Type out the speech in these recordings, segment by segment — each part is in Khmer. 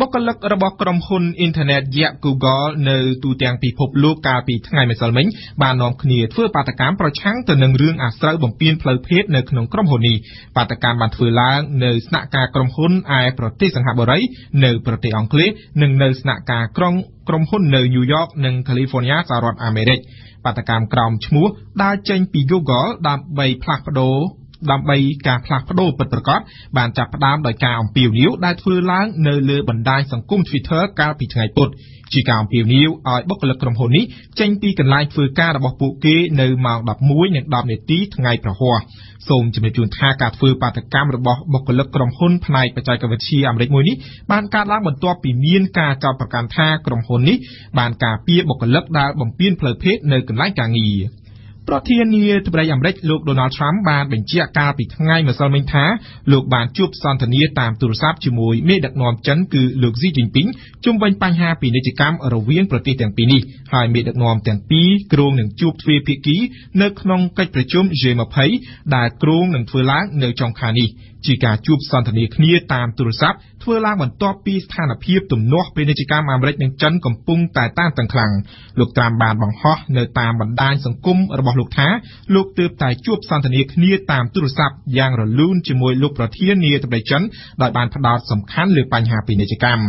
បុគ្គលិករបស់ក្រុមហ៊ុនអ៊ីនធឺណិតយក្ស Google នៅទូទាំងពិភពលោកកាលពីថ្ងៃម្សិលមិញបាននាំគ្នាធ្វើបាតកម្មប្រឆាំងទៅនឹងរឿងអាស្រូវបំពានផ្លូវភេទនៅក្នុងក្រុមហ៊ុននេះបាតកម្មបានធ្វើឡើងនៅស្នាក់ការក្រុមហ៊ុនឯប្រទេសសិង្ហបុរីនៅប្រទេសអង់គ្លេសនិងនៅស្នាក់ការក្រុមហ៊ុននៅញូវយ៉កនិងកាលីហ្វ័រញ៉ាសហរដ្ឋអាមេរិកបាតកម្មក្រោមឈ្មោះដើរចេញពី Google ដើម្បីការផ្លាស់ប្ដូរពិតប្រាកដបានចាប់ផ្ដើមដោយការអំពាវនាវដែលធ្វើឡើងនៅលើបណ្ដាញសង្គម Twitter កាលពីថ្ងៃពុធជាការអំពាវនាវឲ្យបុគ្គលិកក្រុមហ៊ុននេះចេញពីកន្លែងធ្វើការរបស់ពួកគេនៅម៉ោង 11:10 នាទីថ្ងៃប្រហ័សសូមជំរាបជូនថាការធ្វើបាតកម្មរបស់បុគ្គលិកក្រុមហ៊ុនផ្នែកបច្ចេកវិទ្យាអាមេរិកមួយនេះបានកើតឡើងបន្ទាប់ពីមានការចោទប្រកាន់ថាក្រុមហ៊ុននេះបានការពារបុគ្គលិកដែលបំពានផ្លូវភេទនៅកន្លែងការងារប្រធានាធិបតីអាមេរិកលោក Donald Trump បានបញ្ជាក់កាលពីថ្ងៃម្សិលមិញថាលោកបានជួបសន្ទនាតាមទូរស័ព្ទជាមួយមេដឹកនាំចិនគឺលោក Xi Jinping ជុំវិញបញ្ហាពាណិជ្ជកម្មរវាងប្រទេសទាំងពីរនេះហើយមេដឹកនាំទាំងពីរគ្រោងនឹងជួបទ្វេភាគីនៅក្នុងកិច្ចប្រជុំ G20 ដែលគ្រោងនឹងធ្វើឡើងនៅចុងខែនេះជាការជួបសន្ទនាគ្នាតាមទូរស័ព្ទធ្វើឡើងបន្ទាប់ពីស្ថានភាពទំនាស់ពាណិជ្ជកម្មអាមេរិកនិងចិនកំពុងតែតានតឹងខ្លាំងលោកត្រាំបានបង្ហោះនៅតាមបណ្ដាញសង្គមរបស់លោកថាលោកទើបតែជួបសន្ទនាគ្នាតាមទូរស័ព្ទយ៉ាងរលូនជាមួយលោកប្រធានាធិបតីចិនដោយបានផ្ដោតសំខាន់លើបញ្ហាពាណិជ្ជកម្ម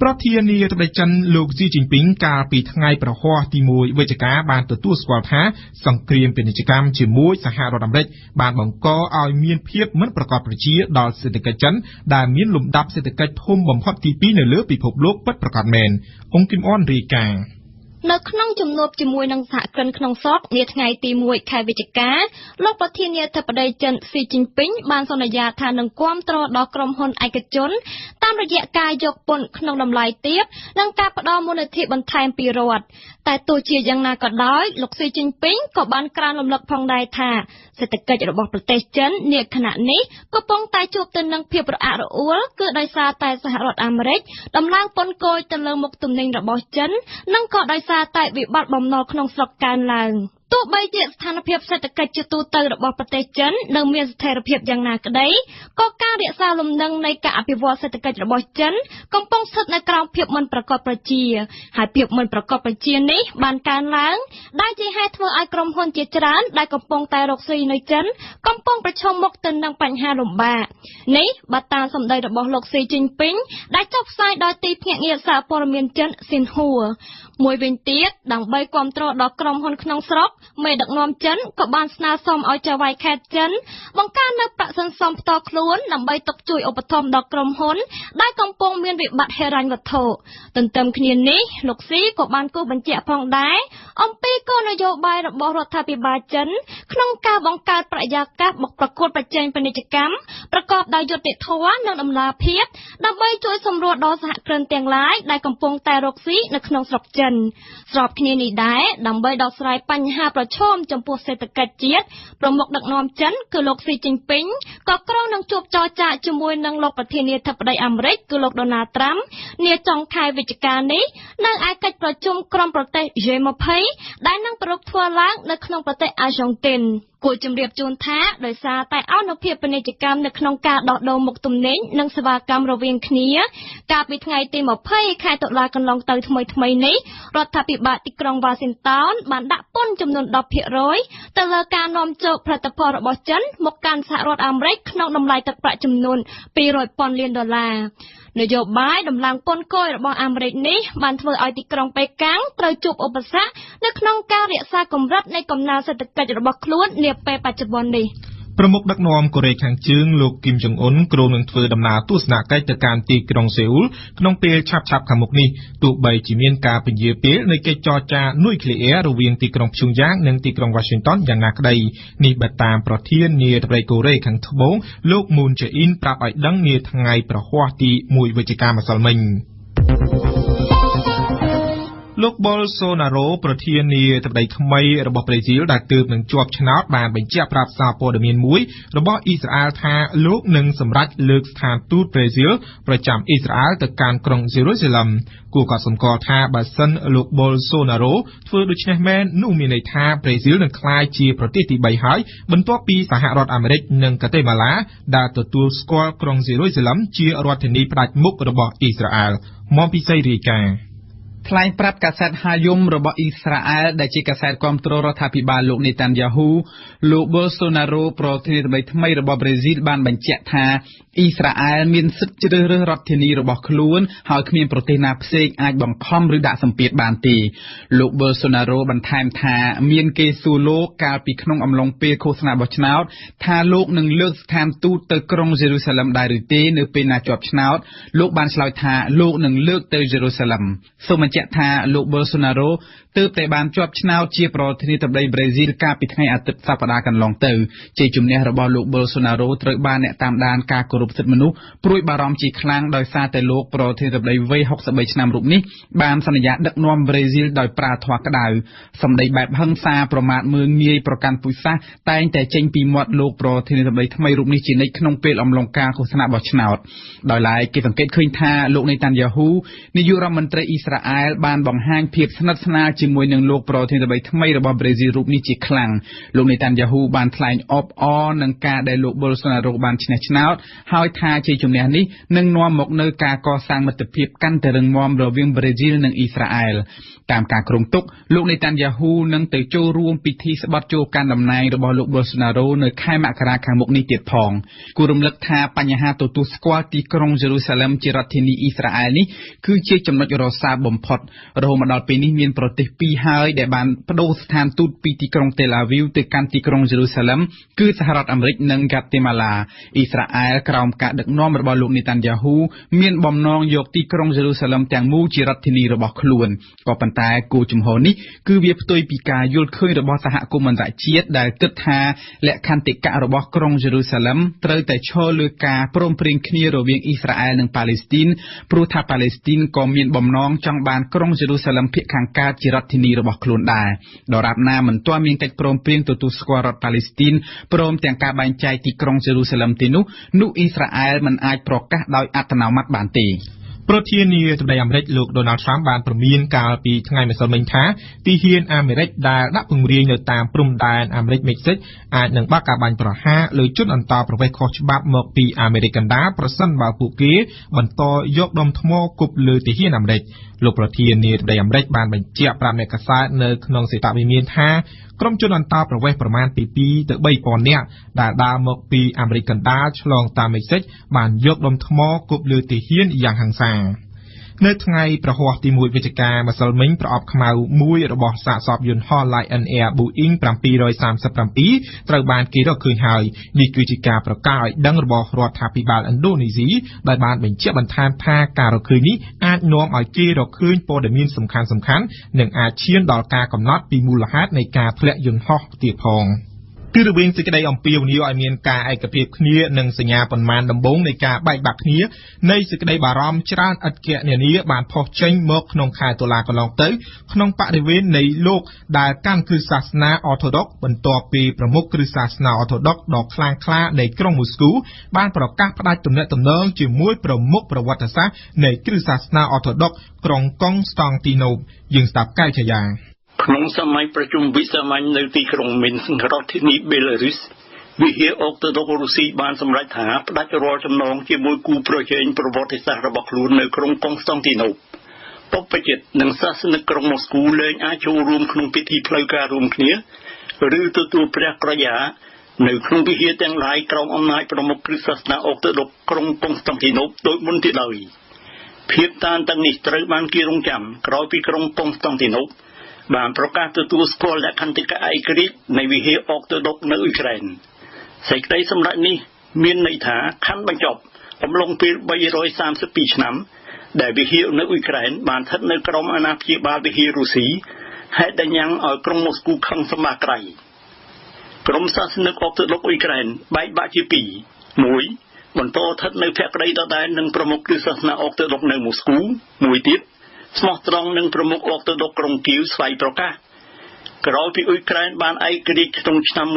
ប្រធានាធិបតីចិនលោក Xi Jinping កាលពីថ្ងៃប្រហ័សទី1វិច្ឆិកាបានទទួលស្គាល់ថាសង្គ្រាមពាណិជ្ជកម្មជាមួយសហរដ្ឋអាមេរិកបានបង្កឲ្យមានភាពមិនប្រកបប្រជាដល់សេដ្ឋកិច្ចចិនដែលមានលំដាប់សេដ្ឋកិច្ចធំបំផុតទី2នៅលើពិភពលោកពិតប្រាកដមែនអង្គគឹមអនរាយការណ៍នៅក្នុងជំនួបជាមួយនឹងសហគ្រិនក្នុងស្រុកនាថ្ងៃទី1ខែវិច្ឆិកាលោកប្រធានាធិបតីចិន Xi Jinping បានសន្យាថានឹងគាំទ្រដល់ក្រុមហ៊ុនឯកជនតាមរយៈការយកពន្ធក្នុងតម្លៃទាបនិងការផ្ដល់មូលនិធិបន្ថែមពីរដ្ឋតែទោះជាយ៉ាងណាក៏ដោយលោក Xi Jinping ក៏បានក្រើនរំលឹកផងដែរថាសេដ្ឋកិច្ចរបស់ប្រទេសចិននាខណៈនេះកំពុងតែជួបទៅនឹងភាពរអាក់រអួលគឺដោយសារតែសហរដ្ឋអាមេរិកដំឡើងពន្ធគយទៅលើមុខទំនិញរបស់ចិននិងក៏ដោយសារតែវិបត្តិបំណុលក្នុងស្រុកកើនឡើងទោះបីជាស្ថានភាពសេដ្ឋកិច្ចជាទូទៅរបស់ប្រទេសចិននៅមានស្ថិរភាពយ៉ាងណាក្តីក៏ការរក្សាលំនឹងនៃការអភិវឌ្ឍសេដ្ឋកិច្ចរបស់ចិនកំពុងស្ថិតនៅក្រោមភាពមិនប្រកបប្រជាហើយភាពមិនប្រកបប្រជានេះបានកើនឡើងដែលជាហេតុធ្វើឲ្យក្រុមហ៊ុនជាច្រើនដែលកំពុងតែរកស៊ីនៅចិនកំពុងប្រឈមមុខទៅនឹងបញ្ហាលំបាកនេះបើតាមសម្ដីរបស់លោក Xi Jinping ដែលចុះផ្សាយដោយទីភ្នាក់ងារសារព័ត៌មានចិន Xinhua មួយវិញទៀតដើម្បីគាំទ្រដល់ក្រុមហ៊ុនក្នុងស្រុកមេដឹកនាំចិនក៏បានស្នើសុំឲ្យចៅហ្វាយខេត្តចិនបង្កើននូវប្រាក់សន្សំផ្ទាល់ខ្លួនដើម្បីទុកជួយឧបត្ថម្ភដល់ក្រុមហ៊ុនដែលកំពុងមានវិបត្តិហិរញ្ញវត្ថុទន្ទឹមគ្នានេះលោកស៊ីក៏បានគូសបញ្ជាក់ផងដែរអំពីគោលនយោបាយរបស់រដ្ឋាភិបាលចិនក្នុងការបង្កើតបរិយាកាសប្រកួតប្រជែងពាណិជ្ជកម្មប្រកបដោយយុត្តិធម៌និងតម្លាភាពដើម្បីជួយសម្រួលដល់សហគ្រិនទាំងឡាយដែលកំពុងតែរកស៊ីនៅក្នុងស្រុកចិនស្របគ្នានេះដែរដើម្បីដោះស្រាយបញ្ហាប្រឈមចំពោះសេដ្ឋកិច្ចជាតិប្រមុខដឹកនាំចិនគឺលោក Xi Jinping ក៏ក្រុងនឹងជួបចរចាជាមួយនឹងលោកប្រធានាធិបតីអាមេរិកគឺលោក Donald Trump នាចុងខែវិច្ឆិកានេះនៅឯកិច្ចប្រជុំក្រុមប្រទេស G20 ដែលនឹងប្រារព្ធធ្វើឡើងនៅក្នុងប្រទេសអាហ្សង់ទីនគួរជម្រាបជូនថាដោយសារតែអនុភាពពាណិជ្ជកម្មនៅក្នុងការដោះដូរមុខទំនិញនិងសេវាកម្មរវាងគ្នាកាលពីថ្ងៃទី20ខែតុលាកន្លងទៅថ្មីនេះរដ្ឋាភិបាលទីក្រុងវ៉ាស៊ីនតោនបានដាក់ពន្ធចំនួន 10% ទៅលើការនាំចូលផលិតផលរបស់ចិនមកកាន់សហរដ្ឋអាមេរិកក្នុងតម្លៃទឹកប្រាក់ចំនួន$200 លាននយោបាយដំឡើងពន្ធគយរបស់អាមេរិកនេះបានធ្វើឲ្យទីក្រុងប៉េកាំងត្រូវជួបឧបសគ្គនៅក្នុងការរក្សាកម្រិតនៃកំណើនសេដ្ឋកិច្ចរបស់ខ្លួននាពេលបច្ចុប្បន្ននេះប្រមុខដឹកនាំកូរ៉េខាងជើងលោកគីមចុងអ៊ុនគ្រោងនឹងធ្វើដំណើរទស្សនកិច្ចទៅកាន់ទីក្រុងសេអ៊ូលក្នុងពេលឆាប់ខាងមុខនេះទោះបីជាមានការពន្យាពេលនៃកិច្ចចរចានុយក្លេអ៊ែររវាងទីក្រុងព្យុងយ៉ាងនិងទីក្រុង Washington យ៉ាងណាក្តីនេះបើតាមប្រធានាធិបតីកូរ៉េខាងត្បូងលោក Moon Jae-in ប្រាប់ឲ្យដឹងនាថ្ងៃប្រហ័សទី1វិច្ឆិកាម្សិលមិញ លោក Bolsonaro ប្រធានាធិបតីថ្មីរបស់ប្រេស៊ីលដែលទើបនឹងជាប់ឆ្នោតបានបញ្ជាក់ប្រាប់សារព័ត៌មានមួយរបស់អ៊ីស្រាអែលថាលោកនឹងសម្រេចលើកស្ថានទូតប្រេស៊ីលប្រចាំអ៊ីស្រាអែលទៅកាន់ក្រុងយេរូសាឡិមគួរកត់សម្គាល់ថាបើសិនលោក Bolsonaro ធ្វើដូច្នេះមែននោះមានន័យថាប្រេស៊ីលនឹងក្លាយជាប្រទេសទី3ហើយបន្ទាប់ពីសហរដ្ឋអាមេរិកនិងកាតេម៉ាឡាដែលទទួលស្គាល់ក្រុងយេរូសាឡិមជារដ្ឋធានីផ្ដាច់មុខរបស់អ៊ីស្រាអែលមកពីសេរីរាយការណ៍ថ្លែងប្រាប់កាសែតហាយុំរបស់អ៊ីស្រាអែលដែលជាកាសែតគាំទ្ររដ្ឋាភិបាលលោកនេតានយ៉ាហ៊ូលោក Bolsonaro ប្រធានាធិបតីថ្មីរបស់ប្រេស៊ីលបានបញ្ជាក់ថាអ៊ីស្រាអែលមានសិទ្ធិជ្រើសរើសរដ្ឋធានីរបស់ខ្លួនហើយគ្មានប្រទេសណាផ្សេងអាចបង្ខំឬដាក់សម្ពាធបានទេលោក Bolsonaro បន្ថែមថាមានគេសួរលោកកាលពីក្នុងអំឡុងពេលឃោសនាបោះឆ្នោតថាលោកនឹងលើកស្ថានទូតទៅក្រុងយេរូសាឡិមដែរឬទេនៅពេលណាជាប់ឆ្នោតលោកបានឆ្លើយថាលោកនឹងលើកទៅយេរូសាឡិមសូមបញ្ជាក់ថាលោក Bolsonaro ទើបតែបានជាប់ឆ្នោតជាប្រធានាធិបតីប្រេស៊ីលកាលពីថ្ងៃអាទិត្យសប្តាហ៍កន្លងទៅជ័យជំនះរបស់លោក Bolsonaro ត្រូវបានអ្នកតាមដានការគោរពសិទ្ធិមនុស្សព្រួយបារម្ភជាខ្លាំងដោយសារតែលោកប្រធានាធិបតីវ័យ63ឆ្នាំរូបនេះបានសន្យាដឹកនាំប្រេស៊ីលដោយប្រើធម៌ក្តៅសម្ដីបែបហិង្សាប្រមាថមើលងាយប្រកាន់ពូជសាសន៍តែងតែចេញពីមាត់លោកប្រធានាធិបតីថ្មីរូបនេះជានិច្ចក្នុងពេលអំឡុងការឃោសនាបោះឆ្នោតដោយឡែកគេសង្កេតឃើញថាលោកនេតានយ៉ាហ៊ូនាយករដ្ឋមន្ត្រីអ៊ីស្រាអែលបានបង្ហាញភាពស្និទ្ធស្នាលជាមួយនឹងលោកប្រធានាធិបតីថ្មីរបស់ប្រេស៊ីលរូបនេះជាខ្លាំងលោកនេតានយ៉ាហ៊ូបានថ្លែងអបអរនឹងការដែលលោក Bolsonaro បានឈ្នះឆ្នោតហើយថាជ័យជំនះនេះនឹងនាំមកនូវការកសាងមិត្តភាពកាន់តែរឹងមាំរវាងប្រេស៊ីលនិងអ៊ីស្រាអែលតាមការគ្រោងទុកលោកនេតានយ៉ាហ៊ូនឹងទៅចូលរួមពិធីស្បត់ចូលកាន់តំណែងរបស់លោក Bolsonaro នៅខែមករាខាងមុខនេះទៀតផងគួររំលឹកថាបញ្ហាទទួលស្គាល់ទីក្រុងយេរូសាឡិមជារដ្ឋធានីអ៊ីស្រាអែលនេះគឺជាចំណុចរសើបបំផុតរហូតមកដល់ពេលនេះមានប្រទេសពីរហើយដែលបានបដូរស្ថានទូតពីទីក្រុងតេលអាវីវទៅកាន់ទីក្រុងយេរូសាឡិមគឺសហរដ្ឋអាមេរិកនិងកាតេម៉ាឡាអ៊ីស្រាអែលក្រោមការដឹកនាំរបស់លោកនេតានយ៉ាហ៊ូមានបំណងយកទីក្រុងយេរូសាឡិមទាំងមូលជារដ្ឋធានីរបស់ខ្លួនក៏ប៉ុន្តែគោលជំហរនេះគឺវាផ្ទុយពីការយល់ឃើញរបស់សហគមន៍អន្តរជាតិដែលគិតថាលក្ខន្តិកៈរបស់ក្រុងយេរូសាឡិមត្រូវតែឈរលើការព្រមព្រៀងគ្នារវាងអ៊ីស្រាអែលនិងប៉ាឡេស្ទីនព្រោះថាប៉ាឡេស្ទីនក៏មានបំណងចង់បានក្រុងយេរូសាឡិមភាគខាងកើតជារដ្ឋធានីរបស់ខ្លួនដែរដរាបណាមិនទាន់មានកិច្ចព្រមព្រៀងទទួលស្គាល់រដ្ឋប៉ាឡេស្ទីនព្រមទាំងការបែងចែកទីក្រុងយេរូសាឡិមទេនោះអ៊ីស្រាអែលមិនអាចប្រកាសដោយអត្តនោម័តបានទេប្រធានាធិបតីអាមេរិកលោក Donald Trump បានព្រមានកាលពីថ្ងៃម្សិលមិញថាទីហ៊ានអាមេរិកដែលដាក់ពង្រាយនៅតាមព្រំដែនអាមេរិកមិចស៊ិកអាចនឹងបើកការបាញ់ប្រហារលើជនអន្តោប្រវេសន៍ខុសច្បាប់មកពីអាមេរិកកណ្ដាលប្រសិនបើពួកគេបន្តយកដុំថ្មគប់លើទីហ៊ានអាមេរិកលោកប្រធានាធិបតីអាមេរិកបានបញ្ជាក់ប្រាប់អ្នកកាសែតនៅក្នុងសេតវិមានថាក្រុមជនអន្តោប្រវេសន៍ប្រមាណពី2ទៅ3,000នាក់ដែលដើរមកពីអាមេរិកកណ្ដាលឆ្លងតាមមិចស៊ិកបានយកដុំថ្មគប់លើទីហ៊ានយ៉ាងហិង្សានៅថ្ងៃប្រហ័សទី1វិច្ឆិកាម្សិលមិញប្រអប់ខ្មៅមួយរបស់សាកសពយន្តហោះ Lion Air Boeing 737ត្រូវបានគេរកឃើញហើយនេះគឺជាការប្រកាសឲ្យដឹងរបស់រដ្ឋាភិបាលឥណ្ឌូនេស៊ីដែលបានបញ្ជាក់បន្ថែមថាការរកឃើញនេះអាចនាំឲ្យគេរកឃើញព័ត៌មានសំខាន់ៗនិងអាចឈានដល់ការកំណត់ពីមូលហេតុនៃការធ្លាក់យន្តហោះទៀតផងគឺរវាងសេចក្តីអំពាវនាវឲ្យមានការឯកភាពគ្នានិងសញ្ញាប៉ុន្មានដំបូងនៃការបែកបាក់គ្នានៃសេចក្តីបារម្ភច្រើនឥតគណនាបានផុសចេញមកក្នុងខែតុលាកន្លងទៅក្នុងបរិវេណនៃលោកដែលកាន់គ្រឹះសាសនាអត្ថុកបន្ទាប់ពីប្រមុខគ្រឹះសាសនាអត្ថុកដ៏ខ្លាំងក្លានៃក្រុងមូស្គូបានប្រកាសផ្តាច់ទំនាក់ទំនងជាមួយប្រមុខប្រវត្តិសាស្ត្រនៃគ្រឹះសាសនាអត្ថុកក្រុងកុងស្តង់ទីណូបយើងស្ដាប់កែវជាយ៉ាងក្នុងសម័យប្រជុំវិសាមញ្ញនៅទីក្រុងមីនស្ករដ្ឋធានីបេឡារុសវិហារអុកតូដុករុស្ស៊ីបានសម្រេចថាផ្ដាច់រាល់ចំណងជាមួយគូប្រជែងប្រវត្តិសាស្ត្ររបស់ខ្លួននៅក្រុងកុងស្តង់ទីណូបបព្វជិតនិងសាសនិកក្រុងម៉ូស្គូលែងអាចចូលរួមក្នុងពិធីផ្លូវការរួមគ្នាឬទទួលព្រះក្រយ៉ានៅក្នុងវិហារទាំងឡាយក្រោមអំណាចប្រមុខគ្រឹះសាសនាអុកតូដុកក្រុងកុងស្តង់ទីណូបដោយមុនទៀតឡើយភាពតានតឹងនេះត្រូវបានគេរងចាំក្រោយពីក្រុងកុងស្តង់ទីណូបបានប្រកាសទទួលស្គាល់លក្ខន្តិកៈឯករាជ្យនៃវិហារអុកតូដុកនៅអ៊ុយក្រែនសេចក្តីសម្រេចនេះមានន័យថាខណ្ឌបញ្ចប់អំឡុងពេល332ឆ្នាំដែលវិហារនៅអ៊ុយក្រែនបានស្ថិតនៅក្រោមអាណាព្យាបាលវិហាររុស្ស៊ីហេតុដែលញ៉ាំងឲ្យក្រុងម៉ូស្គូខឹងសម្បាក្រៃក្រុមសាសនិកអុកតូដុកអ៊ុយក្រែនបែកបាក់ជាពីរមួយបន្តស្ថិតនៅភក្តីដដែលនឹងប្រមុខគ្រឹះសាសនាអុកតូដុកនៅម៉ូស្គូមួយទៀត ស្មោះត្រង់នឹងប្រមុខអុកតូដុកក្រុងគីវស្វ័យប្រកាសក្រោយពីអ៊ុយក្រែនបានឯករាជ្យក្នុងឆ្នាំ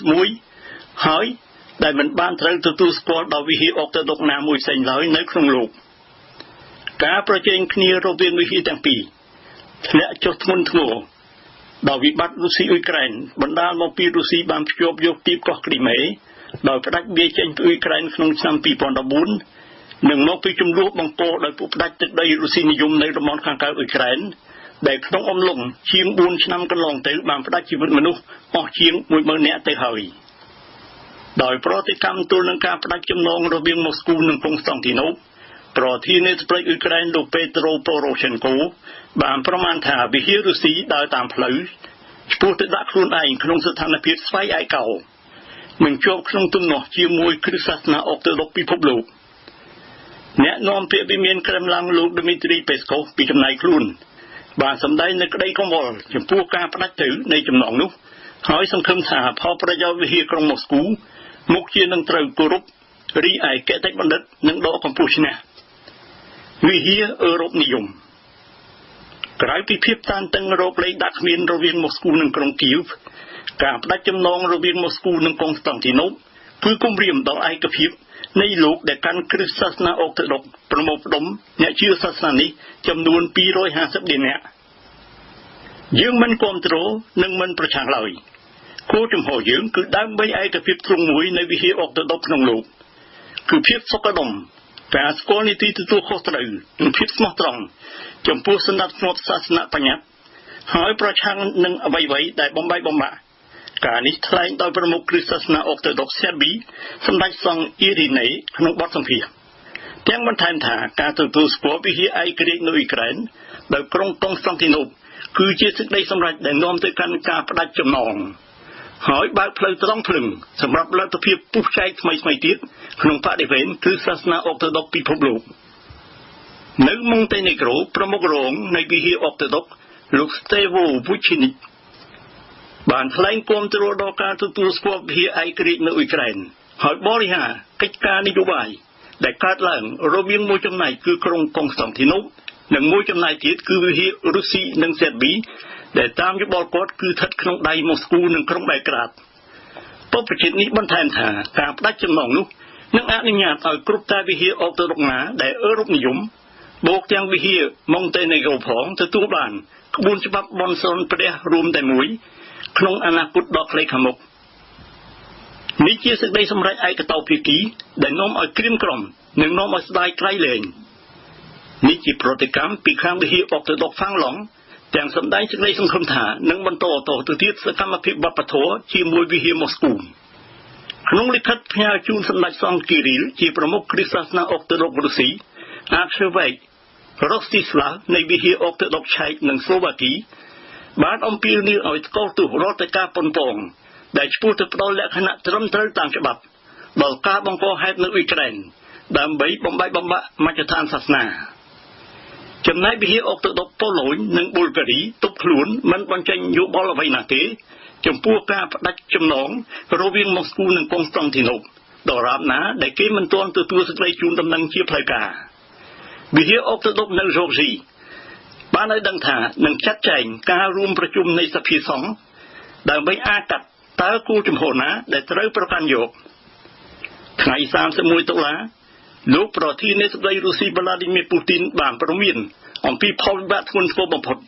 1991ហើយដែលមិនបានត្រូវទទួលស្គាល់ដោយវិហារអុកតូដុកណាមួយផ្សេងឡើយនៅក្នុងលោកការប្រជែងគ្នារវាងវិហារទាំងពីរធ្លាក់ចុះធ្ងន់ធ្ងរដោយវិបត្តិរុស្ស៊ីអ៊ុយក្រែនបណ្ដាលមកពីរុស្ស៊ីបានភ្ជាប់យកទីកោះគ្រីមេដោយផ្ដាច់វាចេញពីអ៊ុយក្រែនក្នុងឆ្នាំ2014និងមកពីចំនួនបង្កដោយពួកផ្ដាច់ទឹកដីរុស្ស៊ីនិយមនៅតំបន់ខាងកើតអ៊ុយក្រែនដែលក្នុងអំឡុងជាង4ឆ្នាំកន្លងទៅបានផ្ដាច់ជីវិតមនុស្សអស់ជាង 10,000 នាក់ទៅហើយដោយប្រតិកម្មទល់នឹងការផ្ដាច់ចំណងរវាងម៉ូស្គូនិងកុងស្តង់ទីណូបប្រធានាធិបតីអ៊ុយក្រែនលោកពេត្រូប៉ូរ៉ូឆេនកូបានប្រមាណថាវិហាររុស្ស៊ីដើរតាមផ្លូវឆ្ពោះទៅដាក់ខ្លួនឯងក្នុងស្ថានភាពស្វ័យឯកោនិងជាប់ក្នុងទំនាស់ជាមួយគ្រិស្តសាសនាអុកតូដុកពិភពលោកអ្នកនាំពាក្យវិមានក្រែមឡាំងលោកឌីមីទ្រីពេស្កូវពីចំណាយខ្លួនបានសម្ដែងនូវក្តីកង្វល់ចំពោះការផ្ដាច់ទៅនៃចំណងនោះហើយសង្ឃឹមថាផលប្រយោជន៍វិហារក្រុងម៉ូស្គូមុខជានឹងត្រូវគោរពរីឯគតិបណ្ឌិតនឹងដកកម្ពុជាឈ្នះវិហារអឺរ៉ុបនិយមក្រៅពីភាពតានតឹងរោគលេខដាក់គ្មានរវាងម៉ូស្គូនិងក្រុងគីវការផ្ដាច់ចំណងរវាងម៉ូស្គូនិងកុងស្តង់ទីណូបគឺគំរាមដល់ឯកភាពនៃលោកដែលកាន់គ្រិស្តសាសនាអុកតូដុកប្រមូលផ្ដុំអ្នកជឿសាសនានេះចំនួន250លាននាក់យើងមិនគ្រប់គ្រងនិងមិនប្រឆាំងឡើយគោលចំហយើងគឺដើម្បីឯកភាពទ្រង់មួយនៃវិហារអុកតូដុកក្នុងលោកគឺភាពសុខដុមការស្គាល់នីតិទទួលខុសត្រូវនិងភាពស្មោះត្រង់ចំពោះសណ្ដាប់ធ្នាប់សាសនាបញ្ញត្តិហើយប្រឆាំងនឹងអ្វីៗដែលបំបែកបំបាក់ការនេះថ្លែងដោយប្រមុខគ្រិស្តសាសនាអុកតូដុកសេប៊ីសម្ដេចសង្ឃអ៊ីរីណេក្នុងបទសម្ភាសន៍ទាំងបន្ថែមថាការទទួលស្គាល់វិហារឯករាជ្យនៅអ៊ុយក្រែនដោយក្រុងកុងស្តង់ទីណូបគឺជាសេចក្តីសម្រេចដែលនាំទៅកាន់ការផ្ដាច់ចំណងហើយបើកផ្លូវត្រង់ភ្លឹងសម្រាប់លទ្ធភាពពុះចែកថ្មីៗទៀតក្នុងបរិវេណគ្រិស្តសាសនាអុកតូដុកពិភពលោកនៅម៉ុងតេនេក្រូប្រមុខរងនៃវិហារអុកតូដុកលោកស្តេវូវូឈីនិកបានថ្លែងគាំទ្រដល់ការទទួលស្គាល់វិហារឯករាជ្យនៅអ៊ុយក្រែនហើយបរិហារកិច្ចការនយោបាយដែលកើតឡើងរវាងមួយចំណែកគឺក្រុងកុងស្តង់ទីណូបនិងមួយចំណែកទៀតគឺវិហាររុស្ស៊ីនិងសេប៊ីដែលតាមយោបល់គាត់គឺស្ថិតក្នុងដៃម៉ូស្គូនិងក្រុងបែក្រាតបព្វជិតនេះបន្ថែមថាការផ្ដាច់ចំណងនោះនឹងអនុញ្ញាតឲ្យគ្រប់តែវិហារអុកតូដុកណាដែលអឺរ៉ុបនិយមបូកទាំងវិហារម៉ុងតេនេក្រូផងទទួលបានក្បួនច្បាប់បន់ស្រន់ព្រះរួមតែមួយក្នុងអនាគតដ៏ខ្លីខាងមុខនេះជាសេចក្តីសម្រេចឯកតោភាគីដែលនាំឲ្យក្រៀមក្រំនិងនាំឲ្យស្ដាយក្រៃលែងនេះជាប្រតិកម្មពីខាងវិហារអុកតូដុកហ្វាំងឡង់ទាំងសម្ដែងសេចក្តីសង្ឃឹមថានឹងបន្តទៅទៀតសកម្មភាពវប្បធម៌ជាមួយវិហារម៉ូស្គូក្នុងលិខិតផ្ញើជូនសម្ដេចសង្ឃគីរីលជាប្រមុខគ្រិស្តសាសនាអុកតូដុករុស្ស៊ីអាខេវេករ៉ូស្ទីស្លាវនៃវិហារអុកតូដុកឆែកនិងស្លូវ៉ាគីបានអំពាវនាវឲ្យថ្កោលទោសរដ្ឋការប៉ុនប៉ងដែលឆ្ពោះទៅផ្ដល់លក្ខណៈត្រឹមត្រូវតាមច្បាប់ដល់ការបង្កហេតុនៅអ៊ុយក្រែនដើម្បីបំបែកបំបាក់មជ្ឈដ្ឋានសាសនាចំណែកវិហារអុកតូដុកប៉ូឡូញនិងប៊ុលហ្គារីទប់ខ្លួនមិនបញ្ចេញយោបល់អ្វីណាទេចំពោះការផ្ដាច់ចំណងរវាងម៉ូស្គូនិងកុងស្តង់ទីណូបដរាបណាដែលគេមិនទាន់ទទួលសេចក្តីជូនដំណឹងជាផ្លូវការវិហារអុកតូដុកនៅហ្សូស៊ីបានឲ្យដឹងថានឹងចាត់ចែងការរួមប្រជុំនៃសភាសង្ឃដើម្បីអាកាត់តើគោលជំហរណាដែលត្រូវប្រកាន់យកថ្ងៃ31តុលាលោកប្រធានាធិបតីរុស្ស៊ីវ្លាឌីមៀរពូទីនបានប្រមានអំពីផលវិបាកធ្ងន់ធ្ងរបំផុត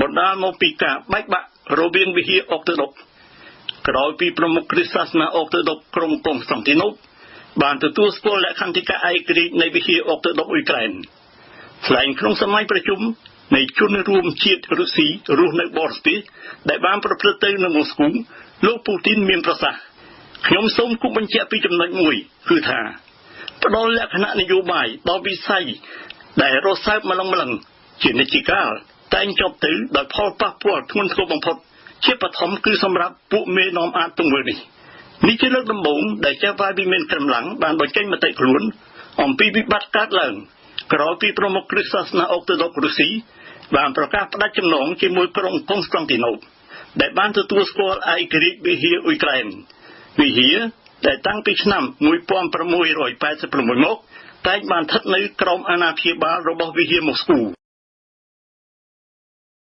បណ្ដាលមកពីការបែកបាក់រវាងវិហារអុកតូដុកក្រោយពីប្រមុខគ្រិស្តសាសនាអុកតូដុកក្រុងកុងស្តង់ទីណូបបានទទួលស្គាល់លក្ខន្តិកៈឯករាជ្យនៃវិហារអុកតូដុកអ៊ុយក្រែនថ្លែងក្នុងសម័យប្រជុំនៃជនរួមជាតិរុស្ស៊ីរស់នៅបរទេសដែលបានប្រព្រឹត្តទៅនៅម៉ូស្គូលោកពូទីនមានប្រសាសន៍ខ្ញុំសូមគូបញ្ជាក់ពីចំណុចមួយគឺថាផ្ដល់លក្ខណៈនយោបាយដល់វិស័យដែលរសើបម្លឹងជានិច្ចកាលតែងចប់ទៅដោយផលប៉ះពាល់ធ្ងន់ធ្ងរបំផុតជាបឋមគឺសម្រាប់ពួកមេនាំអាចទង្វើនេះជាលើកដំបូងដែលចៅហ្វាយវិមានក្រំឡាំងបានបញ្ចេញមតិខ្លួនអំពីវិបត្តិកើតឡើងក្រោយពីប្រមុខគ្រិស្តសាសនាអុកតូដុករុស្ស៊ីបានប្រកាសផ្ដាច់ចំណងជាមួយក្រុងកុងស្តង់ទីណូបដែលបានទទួលស្គាល់ឯករាជ្យវិហារអ៊ុយក្រែនវិហារដែលតាំងពីឆ្នាំ1686មកតែងបានស្ថិតនៅក្រោមអាណាព្យាបាលរបស់វិហារម៉ូស្គូ